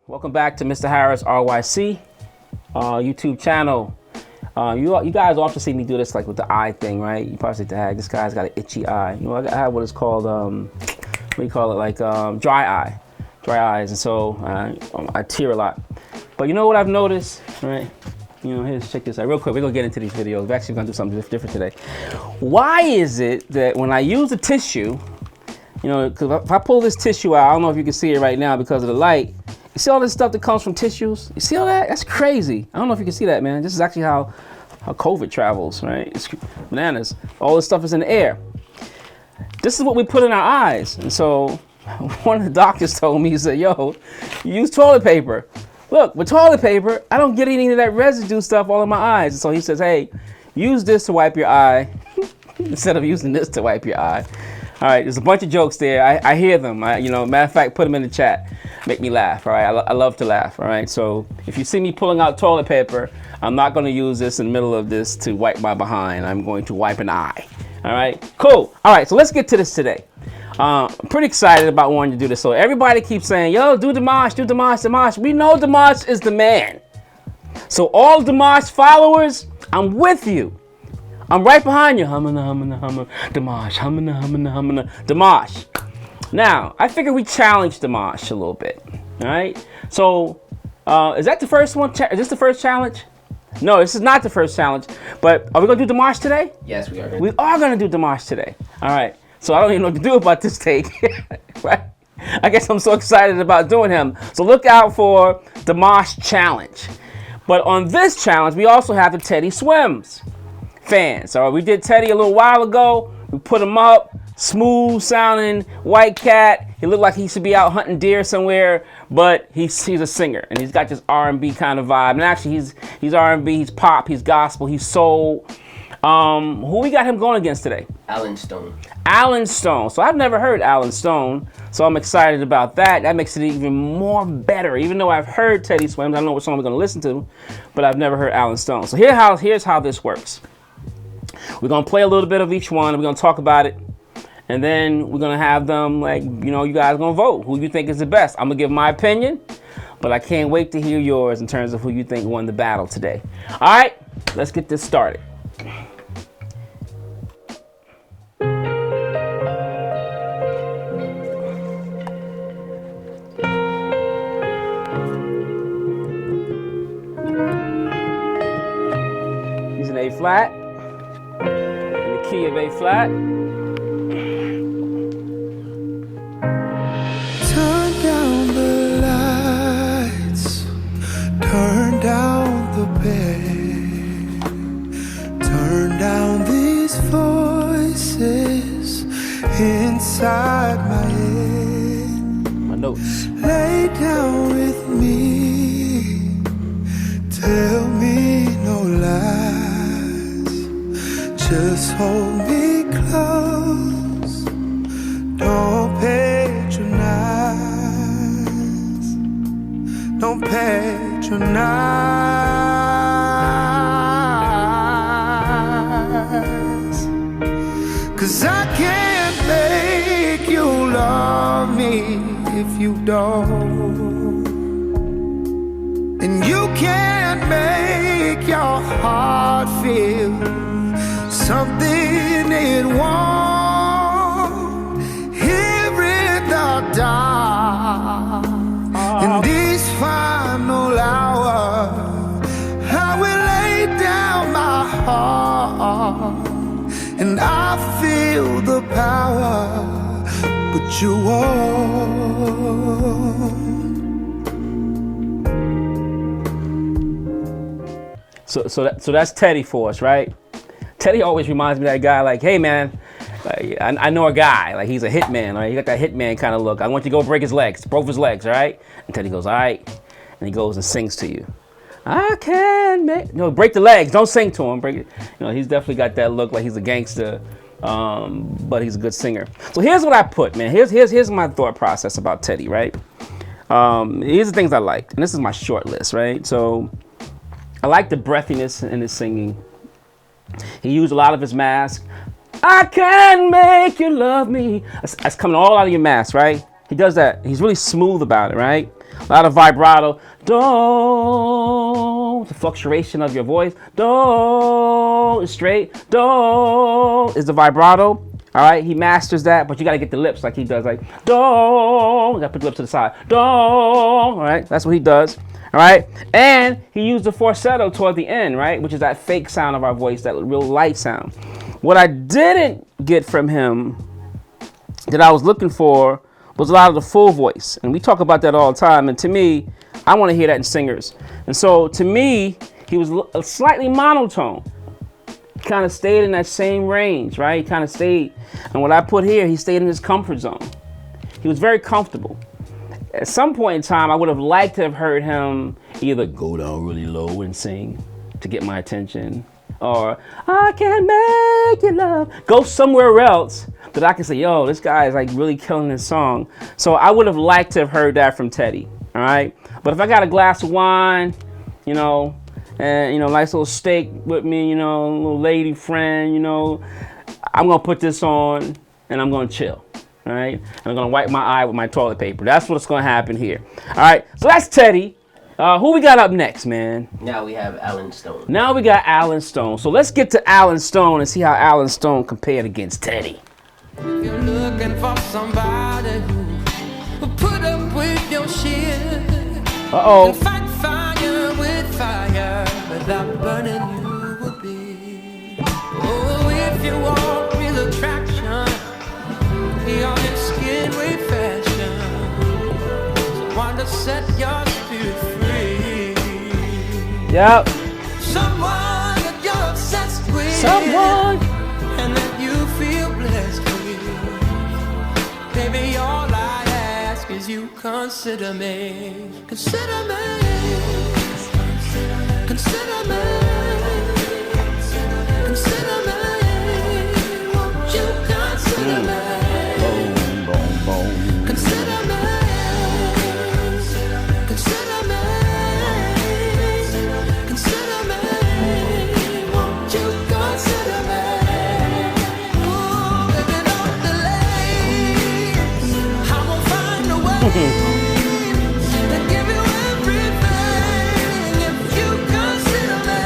Welcome back to Mr. Harris RYC YouTube channel. You guys often see me do this like with the eye thing, right? You probably say, "Dang, this guy's got an itchy eye." You know, I have what is called what do you call it? Like dry eyes, and so I tear a lot. But you know what I've noticed, right? You know, here's check this out real quick. We're gonna get into these videos. We're actually gonna do something different today. Why is it that when I use the tissue, you know, because if I pull this tissue out, I don't know if you can see it right now because of the light. You see all this stuff that comes from tissues? You see all that? That's crazy. I don't know if you can see that, man. This is actually how COVID travels, right? It's bananas. All this stuff is in the air. This is what we put in our eyes. And so one of the doctors told me, he said, yo, you use toilet paper. Look, with toilet paper, I don't get any of that residue stuff all in my eyes. And so he says, hey, use this to wipe your eye instead of using this to wipe your eye. All right, there's a bunch of jokes there. I hear them. Matter of fact, put them in the chat. Make me laugh, all right? I love to laugh, all right? So if you see me pulling out toilet paper, I'm not gonna use this in the middle of this to wipe my behind. I'm going to wipe an eye, all right? Cool, all right, so let's get to this today. I'm pretty excited about wanting to do this. So everybody keeps saying, yo, do Dimash, do Dimash, Dimash. We know Dimash is the man. So all Dimash followers, I'm with you. I'm right behind you. Dimash, Dimash. Now, I figure we challenge Dimash a little bit, all right? So, is that the first one? Is this the first challenge? No, this is not the first challenge, but are we gonna do Dimash today? Yes, we are. We are gonna do Dimash today, all right? So I don't even know what to do about this take, right? I guess I'm so excited about doing him. So look out for Dimash challenge. But on this challenge, we also have the Teddy Swims fans. All right, we did Teddy a little while ago. We put him up. Smooth sounding white cat. He looked like he should be out hunting deer somewhere, but he's a singer and he's got this R&B kind of vibe. And actually he's R&B, he's pop, he's gospel, he's soul. Who we got him going against today? Alan Stone. Alan Stone. So I've never heard Alan Stone, so I'm excited about that. That makes it even more better. Even though I've heard Teddy Swims, I don't know what song we're gonna listen to, but I've never heard Alan Stone. So here's how this works. We're gonna play a little bit of each one and we're gonna talk about it. And then we're gonna have them, like, you know, you guys are gonna vote who you think is the best. I'm gonna give my opinion, but I can't wait to hear yours in terms of who you think won the battle today. All right, let's get this started. He's an A flat, in the key of A flat. Turn down the lights, turn down the bed, turn down these voices inside my head. My notes. Lay down with me, tell me no lies, just hold me close, don't patronize. Don't patronize, 'cause I can't make you love me if you don't, and you can't make your heart feel something it won't. Here in the dark, in these final hours, I will lay down my heart, and I feel the power, but you won't. So that's Teddy for us, right? Teddy always reminds me of that guy, like, hey man, like, I know a guy, like he's a hitman, right? He got that hitman kind of look. I want you to go break his legs, broke his legs, all right? And Teddy goes, all right. And he goes and sings to you. I can make, no, break the legs, don't sing to him, break it. You know, he's definitely got that look like he's a gangster, but he's a good singer. So here's what I put, man. Here's my thought process about Teddy, right? Here's the things I liked, and this is my short list, right? So I like the breathiness in his singing. He used a lot of his mask. I can make you love me. That's coming all out of your mask, right? He does that. He's really smooth about it, right? A lot of vibrato. Do, the fluctuation of your voice. Do is straight. Do is the vibrato. All right, he masters that, but you got to get the lips like he does, like do. You got to put the lips to the side. Do. All right, that's what he does. All right, and he used the falsetto toward the end, right, which is that fake sound of our voice, that real light sound. What I didn't get from him that I was looking for was a lot of the full voice, and we talk about that all the time. And to me, I want to hear that in singers. And so to me, he was slightly monotone. Kind of stayed in that same range, right? He kind of stayed, and what I put here, he stayed in his comfort zone. He was very comfortable. At some point in time, I would have liked to have heard him either go down really low and sing to get my attention, or I can make you love, go somewhere else that I can say, yo, this guy is like really killing this song. So I would have liked to have heard that from Teddy, all right? But if I got a glass of wine, you know, and, you know, nice little steak with me, you know, a little lady friend, you know, I'm going to put this on and I'm going to chill, all right? And I'm going to wipe my eye with my toilet paper. That's what's going to happen here, all right? So that's Teddy. Who we got up next, man? Now we have Alan Stone. Now we got Alan Stone. So let's get to Alan Stone and see how Alan Stone compared against Teddy. If you're looking for somebody who put up with your shit, Uh-oh. fight fire with fire without burning you would be. Oh, if you want real attraction, be on your skin with fashion. So want to set your spirit free. Yep. Someone that you're obsessed with. Someone. And that you feel blessed with. Baby, all I ask is you consider me. Consider me. Consider me. Consider me. Won't you consider me? Boom, boom, boom. Consider me. Consider me. Consider me. Won't you consider me? Oh, baby, don't delay. I will find a way to give you everything if you consider me.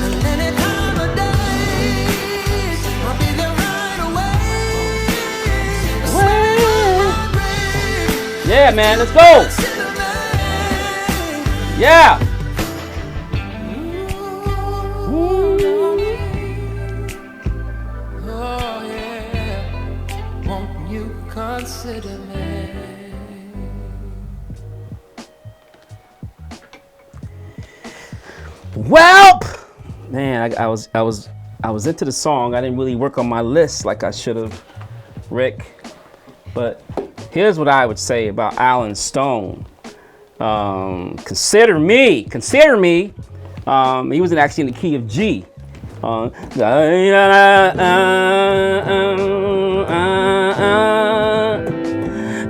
And any time of day, I'll be there right away. Yeah, man, let's go. Yeah. Oh yeah, won't you consider me? Well, man, I was into the song. I didn't really work on my list like I should have, Rick. But here's what I would say about Alan Stone. Consider me. He was actually in the key of G.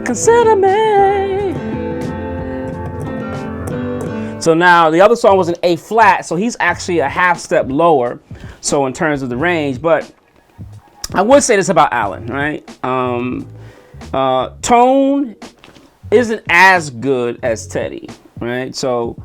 Consider me. So now the other song was an A flat, so he's actually a half step lower. So in terms of the range, but I would say this about Alan, right? Tone isn't as good as Teddy, right? So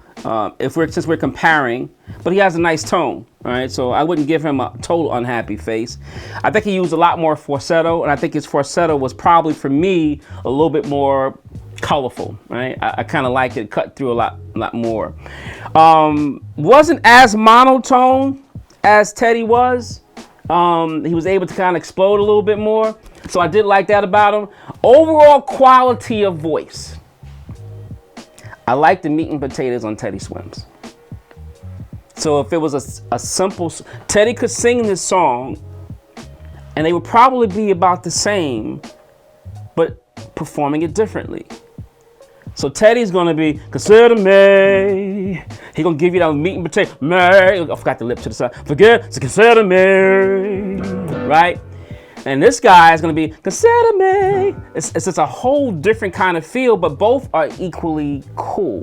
since we're comparing, but he has a nice tone, right? So I wouldn't give him a total unhappy face. I think he used a lot more falsetto, and I think his falsetto was probably, for me, a little bit more colorful, right? I kind of like it cut through a lot more. Wasn't as monotone as Teddy was. He was able to kind of explode a little bit more. So I did like that about him. Overall quality of voice. I like the meat and potatoes on Teddy Swims. So if it was a simple, Teddy could sing this song and they would probably be about the same, but performing it differently. So Teddy's gonna be, consider me. He gonna give you that meat and potato, me. I forgot the lip to the side. Forget to consider me, right? And this guy is gonna be, consider me. It's just a whole different kind of feel, but both are equally cool.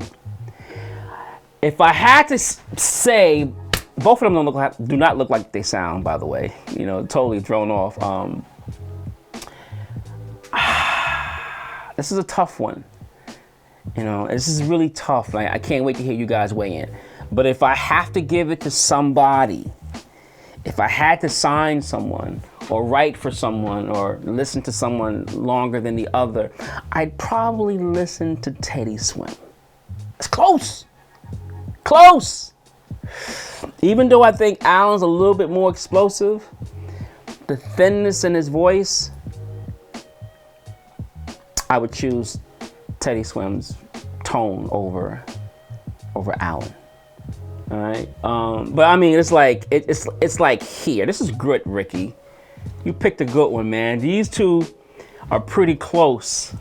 If I had to say, both of them do not look like they sound, by the way. You know, totally thrown off. This is a tough one. You know, this is really tough. Like, I can't wait to hear you guys weigh in. But if I have to give it to somebody, if I had to sign someone or write for someone or listen to someone longer than the other, I'd probably listen to Teddy Swim. It's close. Close. Even though I think Alan's a little bit more explosive, the thinness in his voice, I would choose Teddy Swim's tone over Alan. All right, but I mean, it's like it's like here. This is grit, Ricky. You picked a good one, man. These two are pretty close,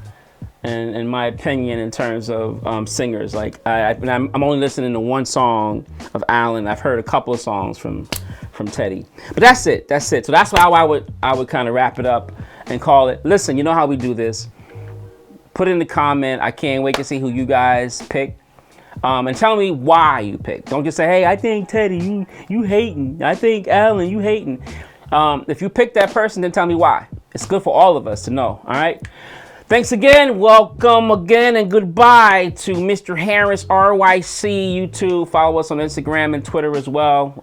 in my opinion, in terms of singers. Like I'm only listening to one song of Alan. I've heard a couple of songs from Teddy, but that's it. That's it. So that's how I would kind of wrap it up and call it. Listen, you know how we do this. Put in the comment. I can't wait to see who you guys pick. And tell me why you picked. Don't just say, hey, I think Teddy, you hating. I think Alan, you hating. If you pick that person, then tell me why. It's good for all of us to know, all right? Thanks again. Welcome again and goodbye to Mr. Harris, RYC, YouTube. Follow us on Instagram and Twitter as well.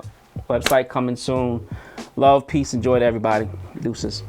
Website coming soon. Love, peace, and joy to everybody. Deuces.